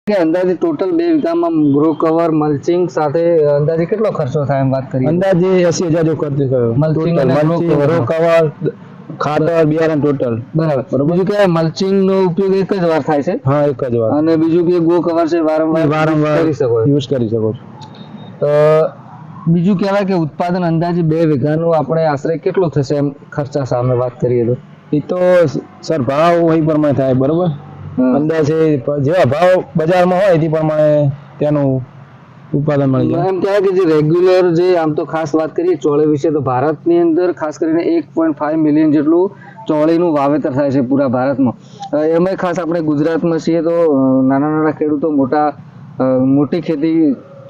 કે અંદાજે ટોટલ 2 વીઘામાં ગ્રો કવર મલ્ચિંગ સાથે અંદાજે કેટલો ખર્ચો થાય એમ વાત કરીએ? અંદાજે 80,000 જેવો ખર્ચ થયો. મલ્ચિંગ ટોટલ અને મલ્ચિંગ, ગ્રો કવર, ખાતર, બિયારણ ટોટલ. બરાબર. બીજું કે મલ્ચિંગ નો ઉપયોગ એક જ વાર થાય છે? હા, એક જ વાર. અને બીજું કે ગો કવર છે વારંવાર કરી શકો યુઝ કરી શકો છો. બીજું કહેવાય કે ઉત્પાદન અંદાજે 2 વીઘાનું આપણે આશરે કેટલું થશે એમ ખર્ચા સામે વાત કરીએ તો? એ તો સર ભાવ વહી પ્રમાણે થાય, બરોબર. અંદાજે જેવા ભાવ બજારમાં હોય તે પ્રમાણે તેનું ઉત્પાદન મળી જાય. એમ કહેવાય કે જે રેગ્યુલર જે આમ તો ખાસ વાત કરીએ ચોળી વિશે તો ભારતની અંદર ખાસ કરીને 1.5 મિલિયન જેટલું ચોળીનું વાવેતર થાય છે પૂરા ભારતમાં. એમાં ખાસ આપણે ગુજરાતમાં છીએ તો નાના નાના ખેડૂતો મોટી ખેતી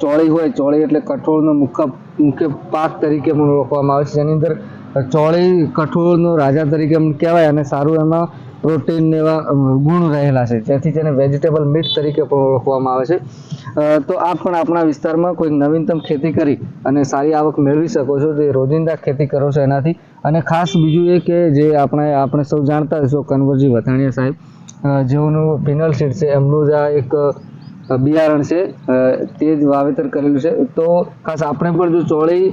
ચોળી હોય. ચોળી એટલે કઠોળનો મુખ્ય પાક તરીકે પણ ઓળખવામાં આવે છે, જેની અંદર ચોળી કઠોળનો રાજા તરીકે કહેવાય અને સારું એમાં પ્રોટીન એવા ગુણ રહેલા છે, જેથી તેને વેજીટેબલ મીટ તરીકે પણ ઓળખવામાં આવે છે. તો આપ પણ આપણા વિસ્તારમાં કોઈ નવીનતમ ખેતી કરી અને સારી આવક મેળવી શકો છો, જે રોજિંદા ખેતી કરો છો એનાથી. અને ખાસ બીજું એ કે જે આપણે સૌ જાણતા હશો કન્વરજી વથાણીયા સાહેબ, જેઓનું ફિનલ સીડ છે, એમનું જ આ એક બિયારણ છે, તે જ વાવેતર કરેલું છે. તો ખાસ આપણે પણ જો ચોળી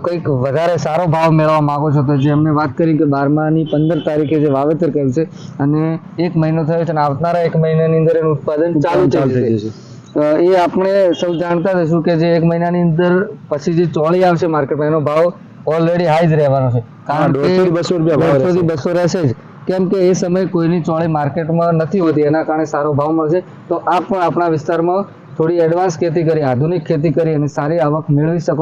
કંઈક વધારે સારો ભાવ મેળવવા માંગો છો તો જે અમને વાત કરી કે 12માની 15 તારીખે જે વાવેતર કર્યું છે અને 1 મહિનો થયો છે અને આવનારા 1 મહિનાની અંદર એનું ઉત્પાદન ચાલુ થઈ જશે. એ આપણે સૌ જાણતા હશું કે જે 1 મહિનાની અંદર પછી જે ચોળી આવશે માર્કેટમાં એનો ભાવ ઓલરેડી હાઈ જ રહેવાનો છે, કારણ કે 150 થી 200 રહેશે જ. કેમ કે એ સમયે કોઈની ચોળી માર્કેટમાં નથી હોતી, એના કારણે સારો ભાવ મળશે. તો આપ પણ આપણા વિસ્તારમાં થોડી એડવાન્સ ખેતી કરી, આધુનિક ખેતી કરી અને સારી આવક મેળવી શકો છો.